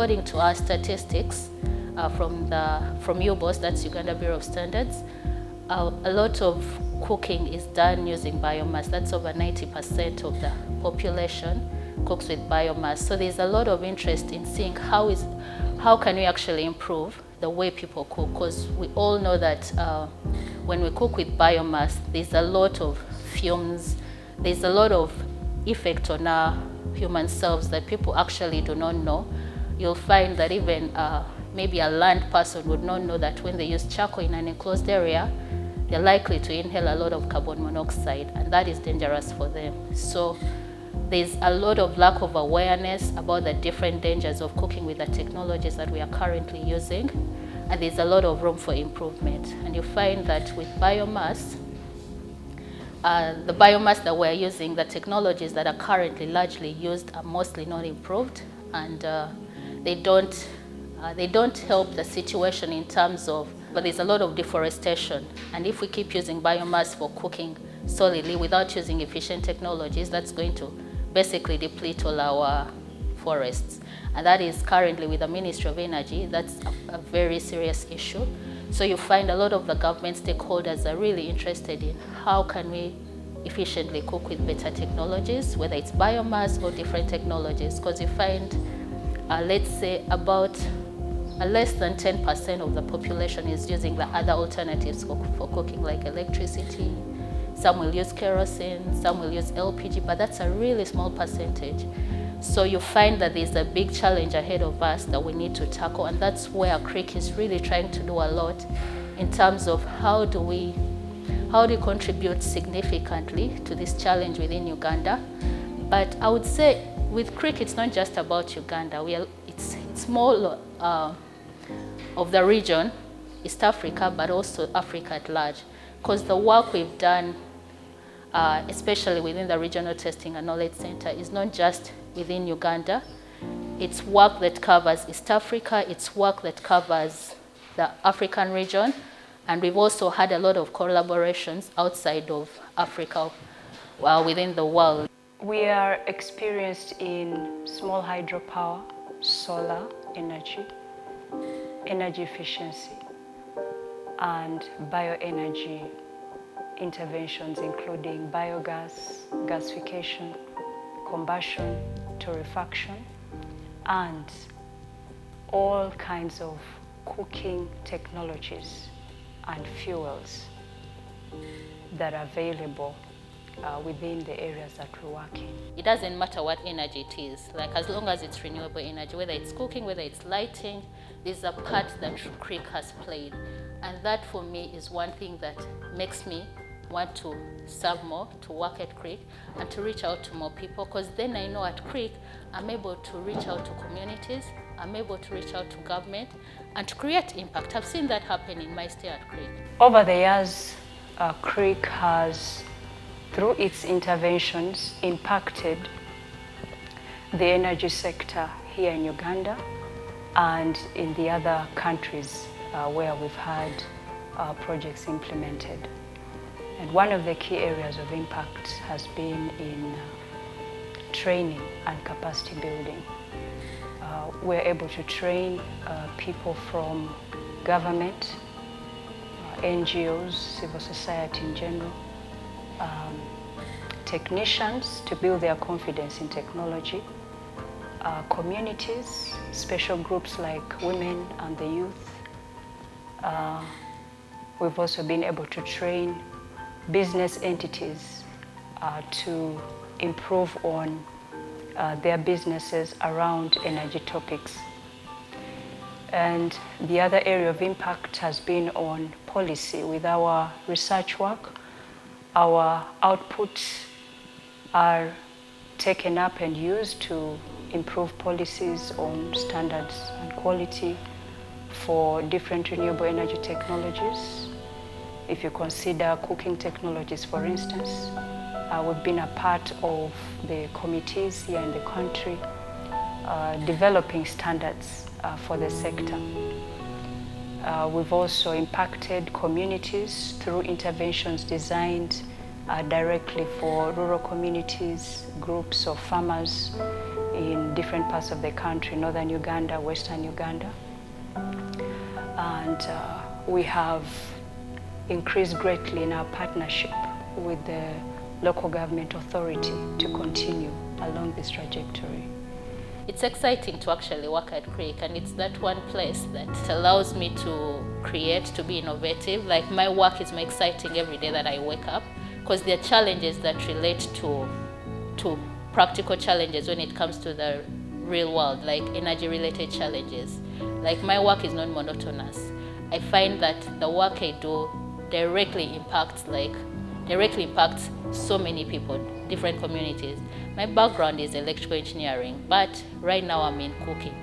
according to our statistics from UBOS, that's Uganda Bureau of Standards, a lot of cooking is done using biomass. That's over 90% of the population cooks with biomass. So there's a lot of interest in seeing how can we actually improve the way people cook, because we all know that when we cook with biomass, there's a lot of fumes, there's a lot of effect on our human selves that people actually do not know. You'll find that even maybe a land person would not know that when they use charcoal in an enclosed area, they're likely to inhale a lot of carbon monoxide, and that is dangerous for them. So there's a lot of lack of awareness about the different dangers of cooking with the technologies that we are currently using, and there's a lot of room for improvement. And you find that with biomass, the biomass that we're using, the technologies that are currently largely used are mostly not improved, and they don't help the situation in terms of, but there's a lot of deforestation. And if we keep using biomass for cooking solidly without using efficient technologies, that's going to basically deplete all our forests. And that is currently with the Ministry of Energy, that's a very serious issue. So you find a lot of the government stakeholders are really interested in how can we efficiently cook with better technologies, whether it's biomass or different technologies, because you find, let's say, about less than 10% of the population is using the other alternatives for cooking, like electricity. Some will use kerosene, some will use LPG, but that's a really small percentage. So you find that there's a big challenge ahead of us that we need to tackle, and that's where CREEC is really trying to do a lot in terms of how do we contribute significantly to this challenge within Uganda. But I would say with CREEC, it's not just about Uganda. It's more of the region, East Africa, but also Africa at large. Because the work we've done, especially within the Regional Testing and Knowledge Center, is not just within Uganda. It's work that covers East Africa, it's work that covers the African region, and we've also had a lot of collaborations outside of Africa within the world. We are experienced in small hydropower, solar energy, energy efficiency, and bioenergy interventions, including biogas, gasification, combustion, torrefaction, and all kinds of cooking technologies and fuels that are available within the areas that we work in. It doesn't matter what energy it is, like as long as it's renewable energy, whether it's cooking, whether it's lighting, there's a part that CREEC has played. And that for me is one thing that makes me want to serve more, to work at CREEC, and to reach out to more people, because then I know at CREEC I'm able to reach out to communities, I'm able to reach out to government, and to create impact. I've seen that happen in my stay at CREEC. Over the years, CREEC has, through its interventions, impacted the energy sector here in Uganda and in the other countries where we've had projects implemented. And one of the key areas of impact has been in training and capacity building. We're able to train people from government, NGOs, civil society in general, technicians to build their confidence in technology, communities, special groups like women and the youth. We've also been able to train business entities to improve on their businesses around energy topics. And the other area of impact has been on policy. With our research work, our outputs are taken up and used to improve policies on standards and quality for different renewable energy technologies. If you consider cooking technologies, for instance, we've been a part of the committees here in the country developing standards for the sector. We've also impacted communities through interventions designed directly for rural communities, groups of farmers in different parts of the country, northern Uganda, western Uganda. And we have increased greatly in our partnership with the local government authority to continue along this trajectory. It's exciting to actually work at CREEC, and it's that one place that allows me to create, to be innovative. Like, my work is more exciting every day that I wake up, because there are challenges that relate to practical challenges when it comes to the real world, like energy-related challenges. Like, my work is not monotonous. I find that the work I do directly impacts so many people, different communities. My background is electrical engineering, but right now I'm in cooking.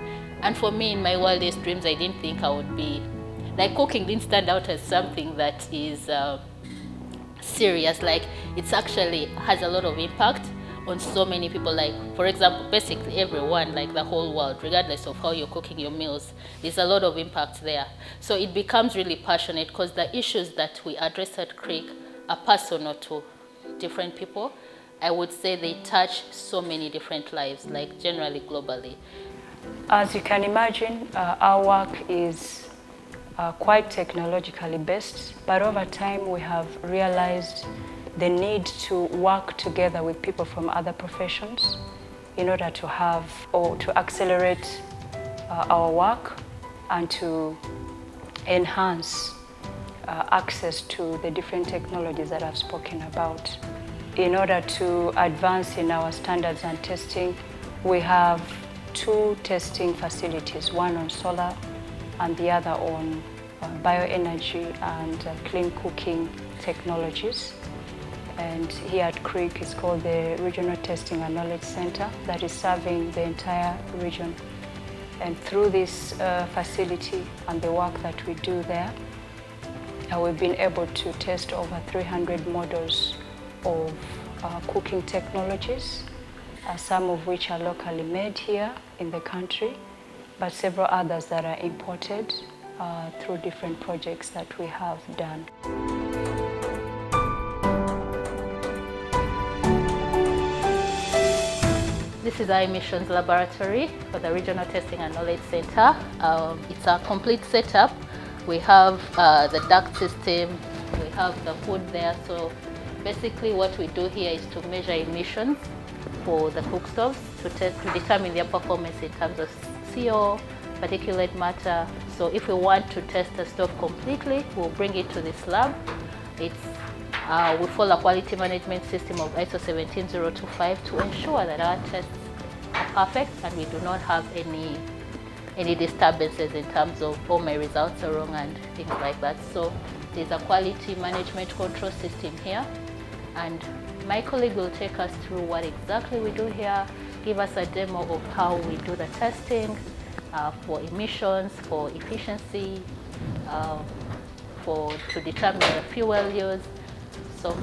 And for me, in my wildest dreams, I didn't think I would be, like, cooking didn't stand out as something that is serious. Like, it's actually has a lot of impact on so many people. Like, for example, basically everyone, like the whole world, regardless of how you're cooking your meals, there's a lot of impact there. So it becomes really passionate, because the issues that we address at CREEC are personal to different people. I would say they touch so many different lives, like generally globally. As you can imagine, our work is quite technologically based, but over time we have realized the need to work together with people from other professions in order to have or to accelerate our work and to enhance access to the different technologies that I've spoken about. In order to advance in our standards and testing, we have two testing facilities, one on solar and the other on bioenergy and clean cooking technologies. And here at CREEC, it's called the Regional Testing and Knowledge Center, that is serving the entire region. And through this facility and the work that we do there, we've been able to test over 300 models of cooking technologies, some of which are locally made here in the country, but several others that are imported through different projects that we have done. This is our emissions laboratory for the Regional Testing and Knowledge Center. It's a complete setup. We have the duct system, we have the hood there. So basically what we do here is to measure emissions for the cook stoves to determine their performance in terms of CO, particulate matter. So if we want to test the stove completely, we'll bring it to this lab. We follow a quality management system of ISO 17025 to ensure that our tests are perfect and we do not have any disturbances in terms of, oh, my results are wrong and things like that. So there's a quality management control system here, and my colleague will take us through what exactly we do here, give us a demo of how we do the testing for emissions, for efficiency, to determine the fuel use. So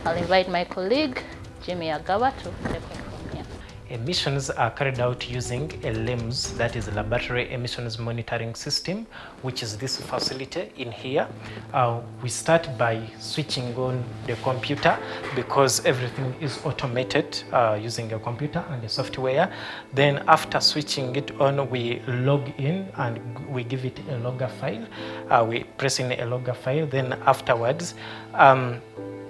I'll invite my colleague, Jimmy Agawa, to take on from here. Emissions are carried out using a LEMS, that is a Laboratory Emissions Monitoring System, which is this facility in here. We start by switching on the computer because everything is automated using a computer and a software. Then after switching it on, we log in and we give it a logger file. We press in a logger file. Then afterwards,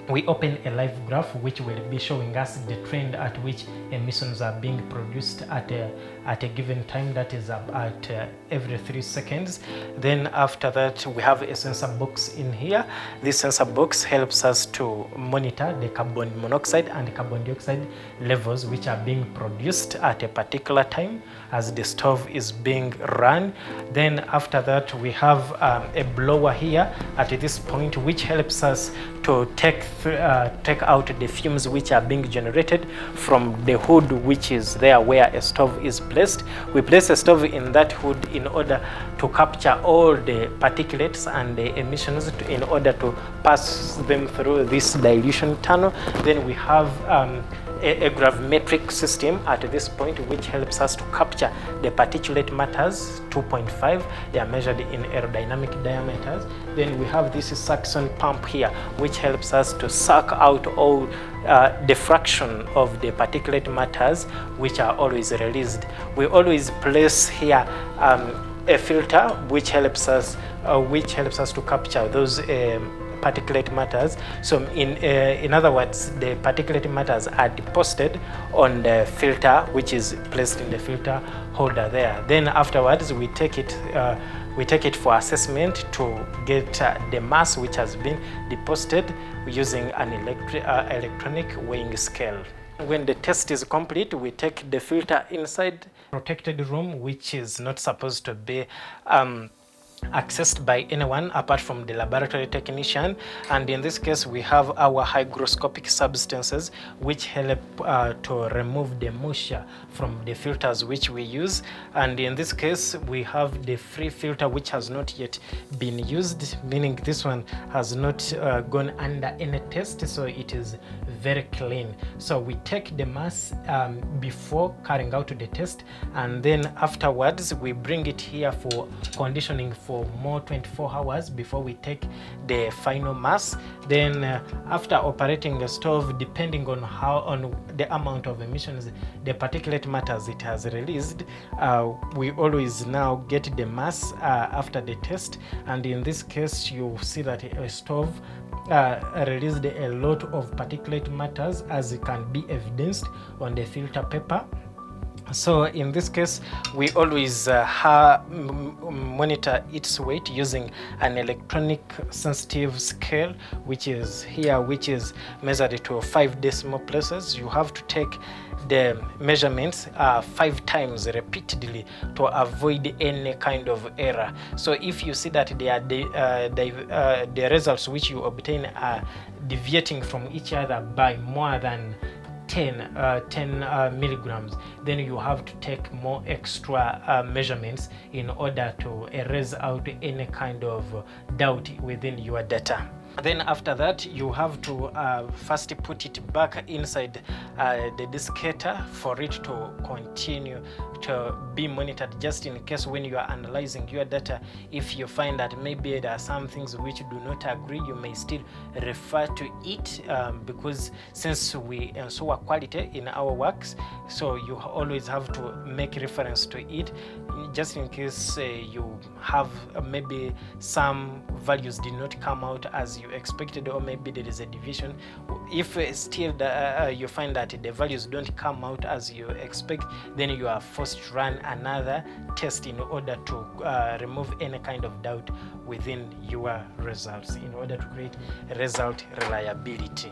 we open a live graph which will be showing us the trend at which emissions are being produced at a given time, that is at every 3 seconds. Then after that, we have a sensor box in here. This sensor box helps us to monitor the carbon monoxide and carbon dioxide levels which are being produced at a particular time as the stove is being run. Then after that, we have a blower here at this point which helps us to take out the fumes which are being generated from the hood which is there where a stove is placed. We place a stove in that hood in order to capture all the particulates and the emissions in order to pass them through this dilution tunnel. Then we have a gravimetric system at this point, which helps us to capture the particulate matters, 2.5. They are measured in aerodynamic diameters. Then we have this suction pump here, which helps us to suck out all the fraction of the particulate matters which are always released. We always place here a filter which helps us to capture those particulate matters. So in other words, the particulate matters are deposited on the filter, which is placed in the filter holder there. Then afterwards we take it for assessment to get the mass which has been deposited using an electronic weighing scale. When the test is complete, we take the filter inside protected room, which is not supposed to be accessed by anyone apart from the laboratory technician. And in this case, we have our hygroscopic substances which help to remove the moisture from the filters which we use. And in this case, we have the free filter which has not yet been used, meaning this one has not gone under any test, so it is very clean. So we take the mass before carrying out the test, and then afterwards we bring it here for conditioning for more 24 hours before we take the final mass. Then after operating the stove, depending on the amount of emissions, the particulate matters it has released, we always now get the mass after the test. And in this case, you see that a stove released a lot of particulate matters, as it can be evidenced on the filter paper. So in this case, we always monitor its weight using an electronic sensitive scale, which is here, which is measured to 5 decimal places. You have to take the measurements 5 times repeatedly to avoid any kind of error. So if you see that the results which you obtain are deviating from each other by more than 10 milligrams, then you have to take more extra measurements in order to erase out any kind of doubt within your data. Then after that, you have to first put it back inside the desiccator for it to continue to be monitored, just in case when you are analyzing your data, if you find that maybe there are some things which do not agree, you may still refer to it, because since we ensure quality in our works, so you always have to make reference to it, just in case you have maybe some values did not come out as you expected, or maybe there is a deviation. If still you find that the values don't come out as you expect, then you are forced to run another test in order to remove any kind of doubt within your results, in order to create result reliability.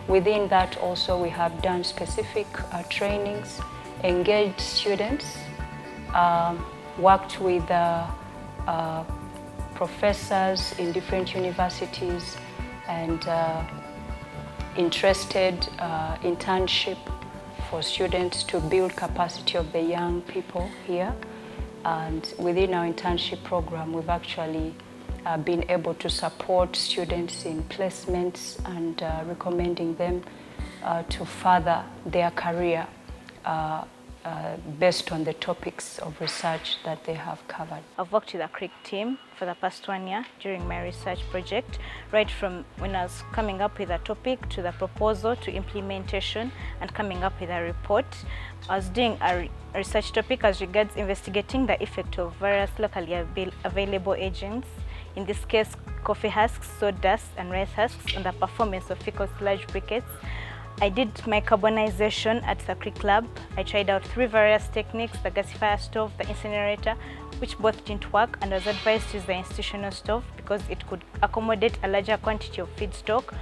Within that also we have done specific trainings, engaged students, worked with professors in different universities, and interested internship for students to build capacity of the young people here. And within our internship program, we've actually been able to support students in placements and recommending them to further their career based on the topics of research that they have covered. I've worked with the CREEC team for the past 1 year during my research project, right from when I was coming up with a topic to the proposal to implementation and coming up with a report. I was doing a research topic as regards investigating the effect of various locally available agents, in this case coffee husks, sawdust and rice husks, on the performance of fecal sludge briquettes. I did my carbonization at the CREEC lab. I tried out 3 various techniques: the gasifier stove, the incinerator, which both didn't work, and I was advised to use the institutional stove because it could accommodate a larger quantity of feedstock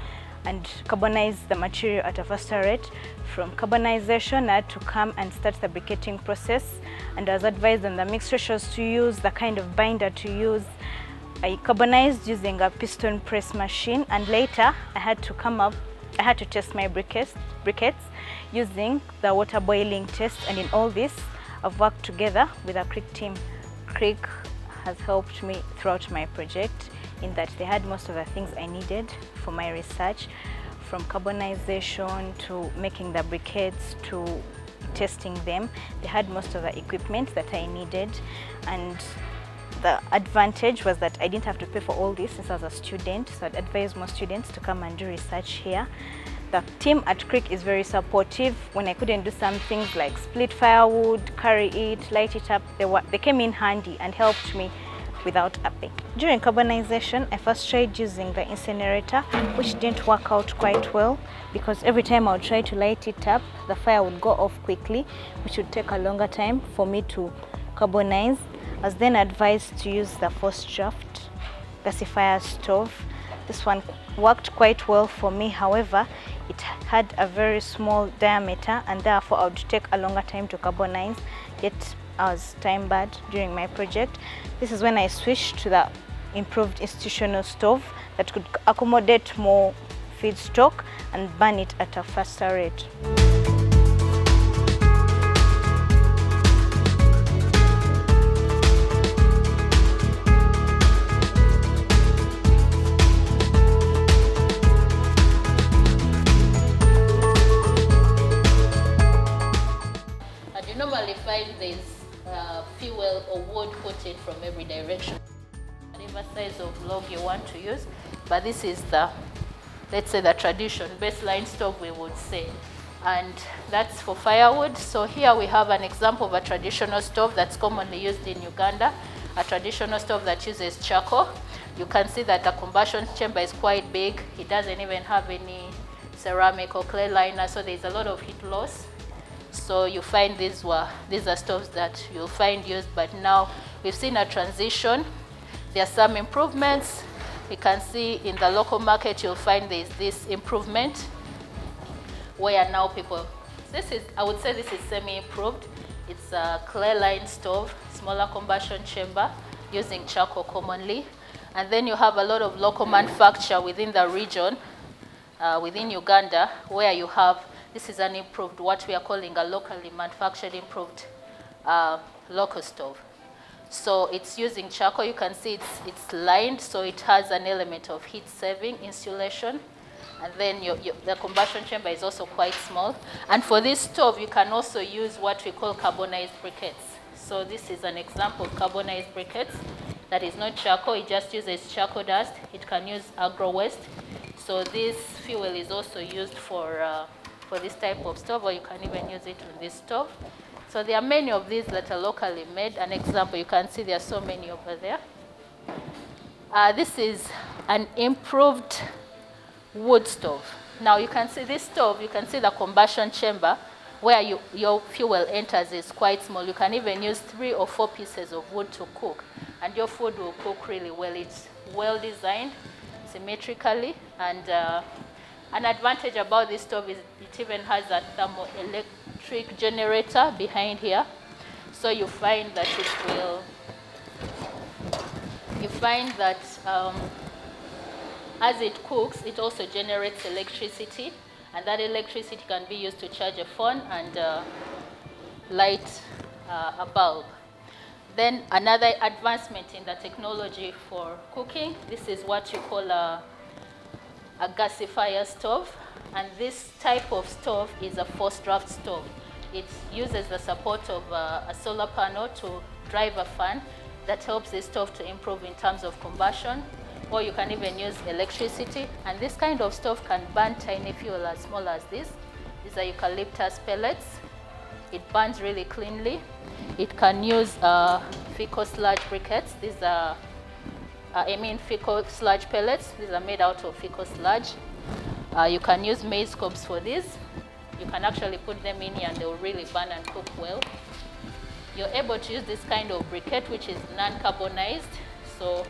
and carbonize the material at a faster rate. From carbonization, I had to come and start the briquetting process, and I was advised on the mix ratios to use, the kind of binder to use. I carbonized using a piston press machine, and later I had to test my briquettes using the water boiling test, and in all this I've worked together with a CREEC team. CREEC has helped me throughout my project in that they had most of the things I needed for my research, from carbonization to making the briquettes to testing them. They had most of the equipment that I needed, and the advantage was that I didn't have to pay for all this since I was a student, so I'd advise more students to come and do research here. The team at CREEC is very supportive. When I couldn't do some things like split firewood, carry it, light it up, they came in handy and helped me without a pay. During carbonization, I first tried using the incinerator, which didn't work out quite well because every time I would try to light it up, the fire would go off quickly, which would take a longer time for me to carbonize. I was then advised to use the forced draft gasifier stove. This one worked quite well for me, however, it had a very small diameter and therefore I would take a longer time to carbonize, yet I was time barred during my project. This is when I switched to the improved institutional stove that could accommodate more feedstock and burn it at a faster rate. Normally find there's fuel or wood put in from every direction, whatever size of log you want to use. But this is the, let's say, the tradition baseline stove, we would say, and that's for firewood. So here we have an example of a traditional stove that's commonly used in Uganda, a traditional stove that uses charcoal. You can see that the combustion chamber is quite big. It doesn't even have any ceramic or clay liner, so there's a lot of heat loss. So you find these are stoves that you'll find used, but now we've seen a transition. There are some improvements. You can see in the local market you'll find there's this improvement where now people, I would say this is semi-improved. It's a clay line stove, smaller combustion chamber, using charcoal commonly. And then you have a lot of local manufacture within the region, within Uganda, where you have, this is an improved, what we are calling a locally manufactured improved local stove. So it's using charcoal. You can see it's lined, so it has an element of heat saving, insulation. And then the combustion chamber is also quite small. And for this stove, you can also use what we call carbonized briquettes. So this is an example of carbonized briquettes that is not charcoal. It just uses charcoal dust. It can use agro waste. So this fuel is also used for this type of stove, or you can even use it on this stove. So there are many of these that are locally made. An example, you can see there are so many over there. This is an improved wood stove. Now you can see this stove, you can see the combustion chamber where your fuel enters is quite small. You can even use 3 or 4 pieces of wood to cook, and your food will cook really well. It's well designed, symmetrically, and an advantage about this stove is it even has a thermoelectric generator behind here. So you find that as it cooks, it also generates electricity, and that electricity can be used to charge a phone and light a bulb. Then another advancement in the technology for cooking, this is what you call a gasifier stove, and this type of stove is a forced draft stove. it uses the support of a solar panel to drive a fan that helps the stove to improve in terms of combustion, or you can even use electricity. And this kind of stove can burn tiny fuel as small as this. These are eucalyptus pellets. It burns really cleanly. It can use fecal sludge briquettes. These are, fecal sludge pellets. These are made out of fecal sludge. You can use maize cobs for this. You can actually put them in here and they will really burn and cook well. You're able to use this kind of briquette, which is non-carbonized. So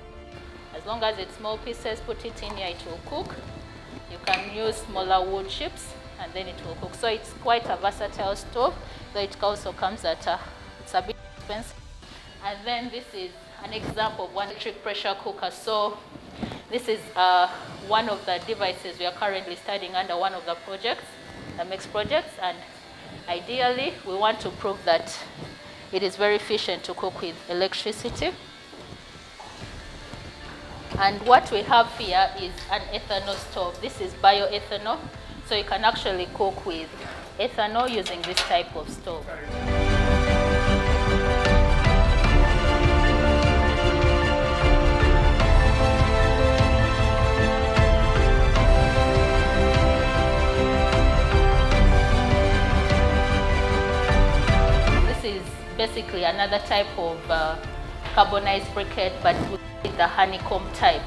as long as it's small pieces, put it in here, it will cook. You can use smaller wood chips and then it will cook. So it's quite a versatile stove, though it also comes at it's a bit expensive. And then this is an example of one electric pressure cooker. So this is one of the devices we are currently studying under one of the projects, the mixed projects, and ideally we want to prove that it is very efficient to cook with electricity. And what we have here is an ethanol stove. This is bioethanol, so you can actually cook with ethanol using this type of stove. This is basically another type of carbonized briquette, but with the honeycomb type.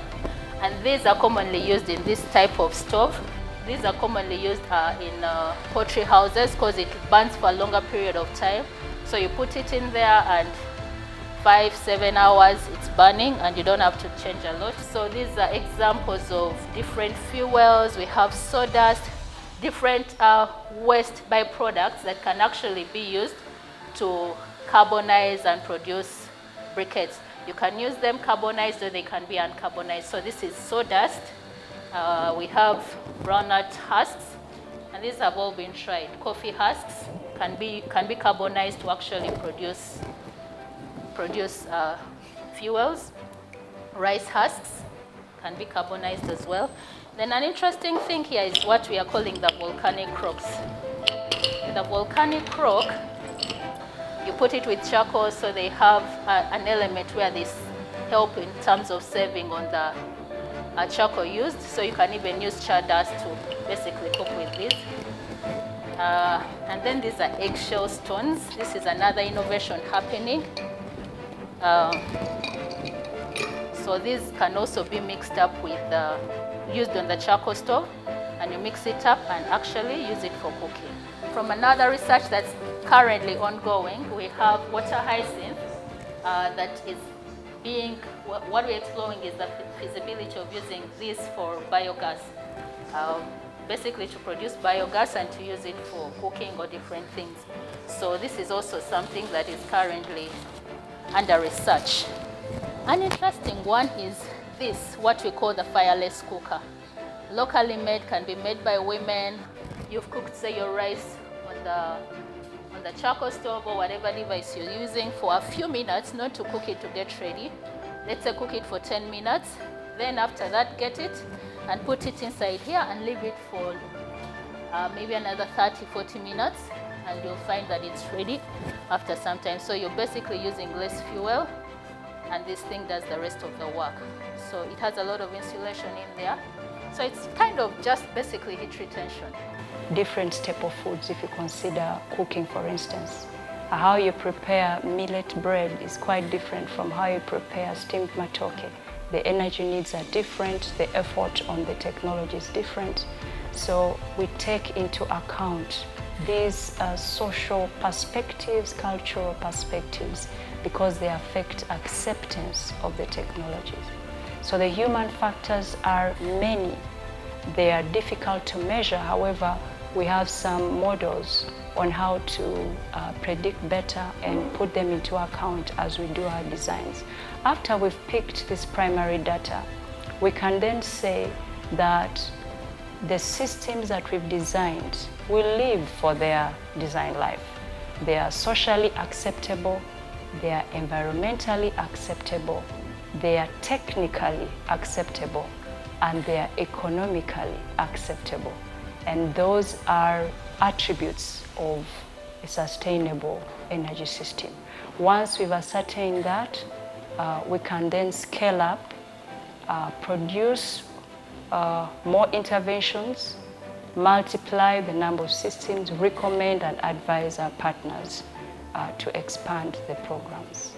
And these are commonly used in this type of stove. These are commonly used in poultry houses because it burns for a longer period of time. So you put it in there and 5-7 hours it's burning and you don't have to change a lot. So these are examples of different fuels. We have sawdust, different waste byproducts that can actually be used to carbonize and produce briquettes. You can use them carbonized or they can be uncarbonized. So this is sawdust. We have groundnut husks, and these have all been tried. Coffee husks can be carbonized to actually produce fuels. Rice husks can be carbonized as well. Then an interesting thing here is what we are calling the volcanic rocks. The volcanic rock, you put it with charcoal, so they have an element where this help in terms of saving on the charcoal used. So you can even use char dust to basically cook with this. And then these are eggshell stones. This is another innovation happening. So these can also be mixed up with, used on the charcoal stove, and you mix it up and actually use it for cooking. From another research that's currently ongoing, we have water hyacinth that is being, what we're exploring is the feasibility of using this for biogas, basically to produce biogas and to use it for cooking or different things. So this is also something that is currently under research. An interesting one is this, what we call the fireless cooker. Locally made, can be made by women. You've cooked, say, your rice on the charcoal stove or whatever device you're using for a few minutes, not to cook it to get ready. Let's say cook it for 10 minutes. Then after that, get it and put it inside here and leave it for maybe another 30-40 minutes, and you'll find that it's ready after some time. So you're basically using less fuel, and this thing does the rest of the work. So it has a lot of insulation in there. So it's kind of just basically heat retention. Different staple foods, if you consider cooking, for instance. How you prepare millet bread is quite different from how you prepare steamed matoke. The energy needs are different, the effort on the technology is different. So we take into account these social perspectives, cultural perspectives, because they affect acceptance of the technologies. So the human factors are many. They are difficult to measure. However, we have some models on how to predict better and put them into account as we do our designs. After we've picked this primary data, we can then say that the systems that we've designed will live for their design life. They are socially acceptable, they are environmentally acceptable, they are technically acceptable, and they are economically acceptable. And those are attributes of a sustainable energy system. Once we've ascertained that, we can then scale up, produce more interventions, multiply the number of systems, recommend and advise our partners to expand the programs.